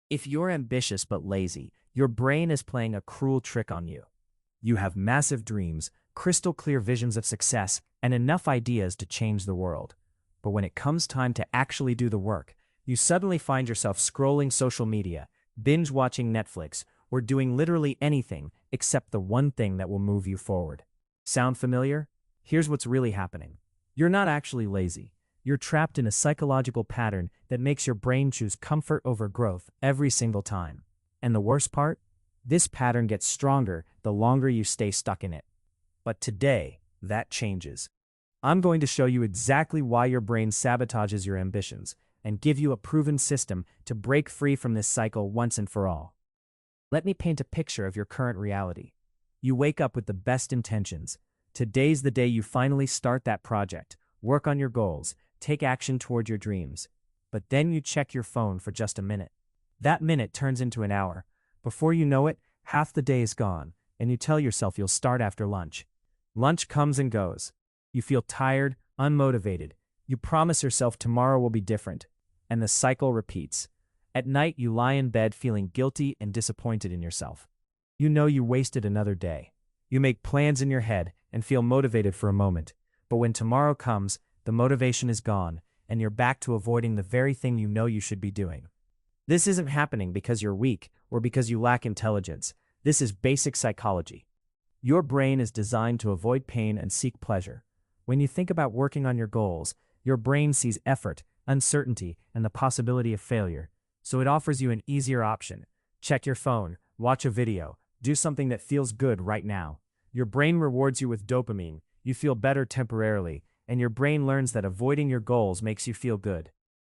If you're ambitious but lazy, your brain is playing a cruel trick on you. You have massive dreams, crystal clear visions of success, and enough ideas to change the world. But when it comes time to actually do the work, you suddenly find yourself scrolling social media, binge watching Netflix, or doing literally anything except the one thing that will move you forward. Sound familiar? Here's what's really happening. You're not actually lazy. You're trapped in a psychological pattern that makes your brain choose comfort over growth every single time. And the worst part? This pattern gets stronger the longer you stay stuck in it. But today, that changes. I'm going to show you exactly why your brain sabotages your ambitions and give you a proven system to break free from this cycle once and for all. Let me paint a picture of your current reality. You wake up with the best intentions. Today's the day you finally start that project, work on your goals, take action toward your dreams. But then you check your phone for just a minute. That minute turns into an hour. Before you know it, half the day is gone, and you tell yourself you'll start after lunch. Lunch comes and goes. You feel tired, unmotivated. You promise yourself tomorrow will be different, and the cycle repeats. At night, you lie in bed feeling guilty and disappointed in yourself. You know you wasted another day. You make plans in your head and feel motivated for a moment, but when tomorrow comes, the motivation is gone, and you're back to avoiding the very thing you know you should be doing. This isn't happening because you're weak or because you lack intelligence. This is basic psychology. Your brain is designed to avoid pain and seek pleasure. When you think about working on your goals, your brain sees effort, uncertainty, and the possibility of failure, so it offers you an easier option. Check your phone, watch a video, do something that feels good right now. Your brain rewards you with dopamine, you feel better temporarily, and your brain learns that avoiding your goals makes you feel good.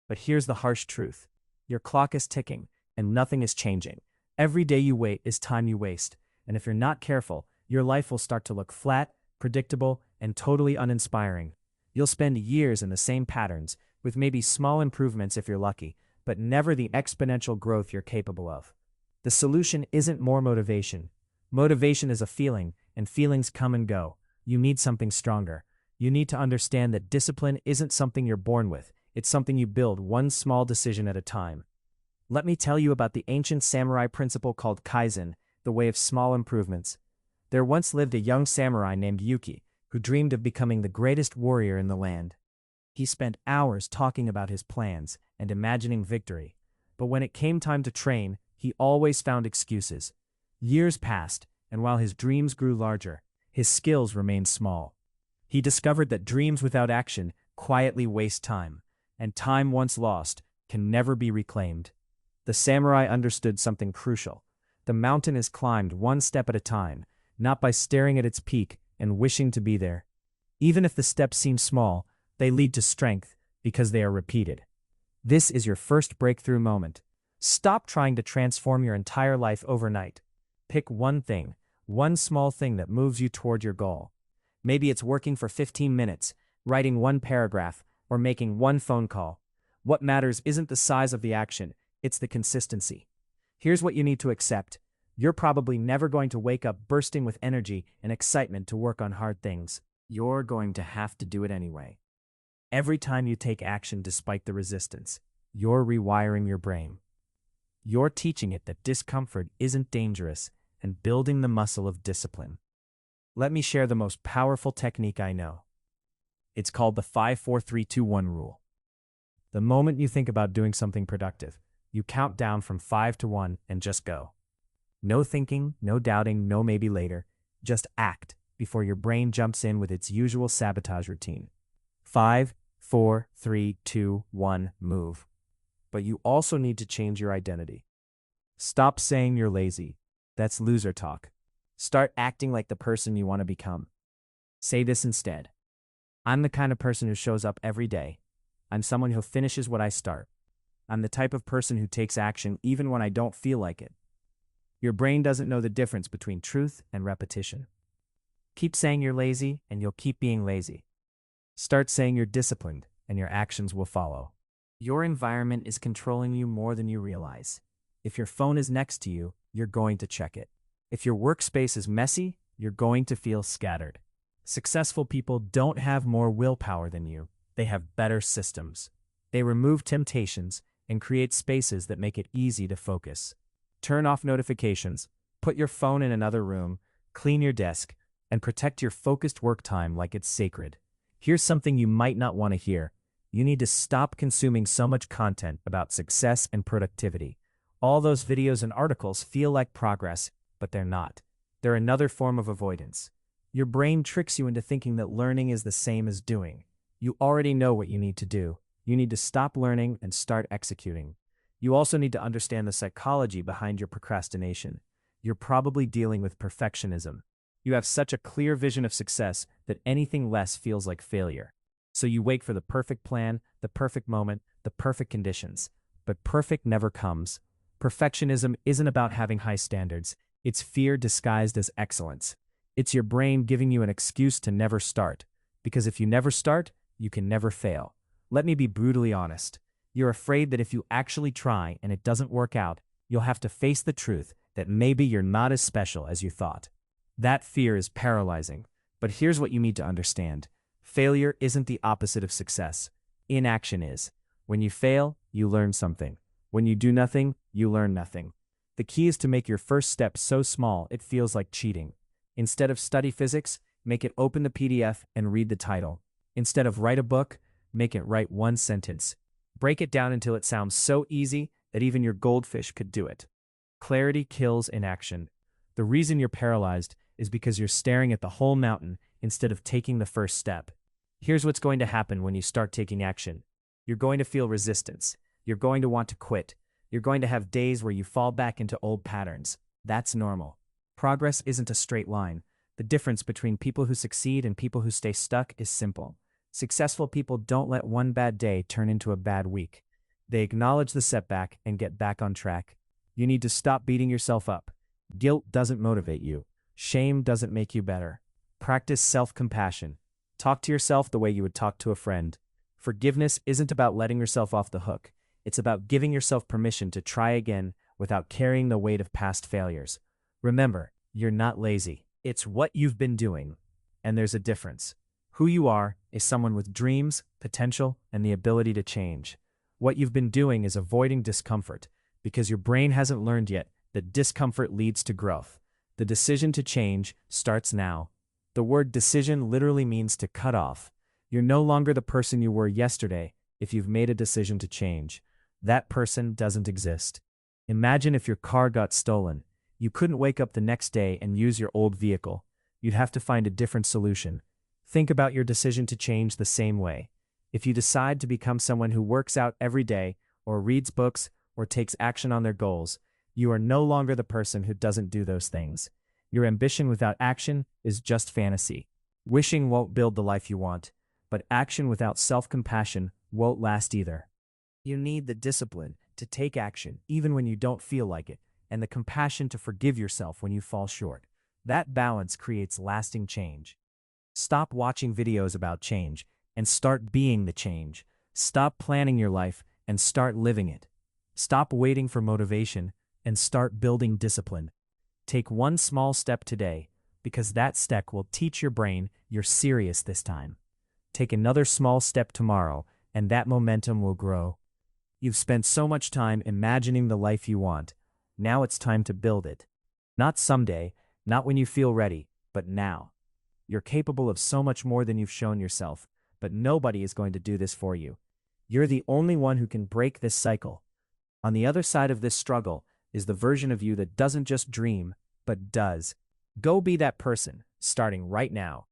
But here's the harsh truth. Your clock is ticking, and nothing is changing. Every day you wait is time you waste, and if you're not careful, your life will start to look flat, predictable, and totally uninspiring. You'll spend years in the same patterns, with maybe small improvements if you're lucky, but never the exponential growth you're capable of. The solution isn't more motivation. Motivation is a feeling, and feelings come and go. You need something stronger. You need to understand that discipline isn't something you're born with. It's something you build one small decision at a time. Let me tell you about the ancient samurai principle called Kaizen, the way of small improvements. There once lived a young samurai named Yuki, who dreamed of becoming the greatest warrior in the land. He spent hours talking about his plans and imagining victory, but when it came time to train, he always found excuses. Years passed, and while his dreams grew larger, his skills remained small. He discovered that dreams without action quietly waste time, and time once lost can never be reclaimed. The samurai understood something crucial. The mountain is climbed one step at a time, not by staring at its peak and wishing to be there. Even if the steps seem small, they lead to strength because they are repeated. This is your first breakthrough moment. Stop trying to transform your entire life overnight. Pick one thing, one small thing that moves you toward your goal. Maybe it's working for 15 minutes, writing one paragraph, or making one phone call. What matters isn't the size of the action, it's the consistency. Here's what you need to accept. You're probably never going to wake up bursting with energy and excitement to work on hard things. You're going to have to do it anyway. Every time you take action despite the resistance, you're rewiring your brain. You're teaching it that discomfort isn't dangerous and building the muscle of discipline. Let me share the most powerful technique I know. It's called the 5-4-3-2-1 rule. The moment you think about doing something productive, you count down from 5 to 1 and just go. No thinking, no doubting, no maybe later. Just act before your brain jumps in with its usual sabotage routine. 5, 4, 3, 2, 1, move. But you also need to change your identity. Stop saying you're lazy. That's loser talk. Start acting like the person you want to become. Say this instead. I'm the kind of person who shows up every day. I'm someone who finishes what I start. I'm the type of person who takes action even when I don't feel like it. Your brain doesn't know the difference between truth and repetition. Keep saying you're lazy and you'll keep being lazy. Start saying you're disciplined and your actions will follow. Your environment is controlling you more than you realize. If your phone is next to you, you're going to check it. If your workspace is messy, you're going to feel scattered. Successful people don't have more willpower than you. They have better systems. They remove temptations and create spaces that make it easy to focus. Turn off notifications, put your phone in another room, clean your desk, and protect your focused work time like it's sacred. Here's something you might not want to hear. You need to stop consuming so much content about success and productivity. All those videos and articles feel like progress, but they're not. They're another form of avoidance. Your brain tricks you into thinking that learning is the same as doing. You already know what you need to do. You need to stop learning and start executing. You also need to understand the psychology behind your procrastination. You're probably dealing with perfectionism. You have such a clear vision of success that anything less feels like failure. So you wait for the perfect plan, the perfect moment, the perfect conditions. But perfect never comes. Perfectionism isn't about having high standards. It's fear disguised as excellence. It's your brain giving you an excuse to never start. Because if you never start, you can never fail. Let me be brutally honest. You're afraid that if you actually try and it doesn't work out, you'll have to face the truth that maybe you're not as special as you thought. That fear is paralyzing. But here's what you need to understand. Failure isn't the opposite of success. Inaction is. When you fail, you learn something. When you do nothing, you learn nothing. The key is to make your first step so small it feels like cheating. Instead of study physics, make it open the PDF and read the title. Instead of write a book, make it write one sentence. Break it down until it sounds so easy that even your goldfish could do it. Clarity kills inaction. The reason you're paralyzed is because you're staring at the whole mountain instead of taking the first step. Here's what's going to happen when you start taking action. You're going to feel resistance. You're going to want to quit. You're going to have days where you fall back into old patterns. That's normal. Progress isn't a straight line. The difference between people who succeed and people who stay stuck is simple. Successful people don't let one bad day turn into a bad week. They acknowledge the setback and get back on track. You need to stop beating yourself up. Guilt doesn't motivate you. Shame doesn't make you better. Practice self-compassion. Talk to yourself the way you would talk to a friend. Forgiveness isn't about letting yourself off the hook. It's about giving yourself permission to try again without carrying the weight of past failures. Remember, you're not lazy. It's what you've been doing. And there's a difference. Who you are is someone with dreams, potential, and the ability to change. What you've been doing is avoiding discomfort because your brain hasn't learned yet that discomfort leads to growth. The decision to change starts now. The word decision literally means to cut off. You're no longer the person you were yesterday if you've made a decision to change. That person doesn't exist. Imagine if your car got stolen. You couldn't wake up the next day and use your old vehicle. You'd have to find a different solution. Think about your decision to change the same way. If you decide to become someone who works out every day, or reads books, or takes action on their goals, you are no longer the person who doesn't do those things. Your ambition without action is just fantasy. Wishing won't build the life you want, but action without self-compassion won't last either. You need the discipline to take action even when you don't feel like it, and the compassion to forgive yourself when you fall short. That balance creates lasting change. Stop watching videos about change and start being the change. Stop planning your life and start living it. Stop waiting for motivation and start building discipline. Take one small step today, because that step will teach your brain you're serious this time. Take another small step tomorrow, and that momentum will grow. You've spent so much time imagining the life you want. Now it's time to build it. Not someday, not when you feel ready, but now. You're capable of so much more than you've shown yourself, but nobody is going to do this for you. You're the only one who can break this cycle. On the other side of this struggle is the version of you that doesn't just dream, but does. Go be that person, starting right now.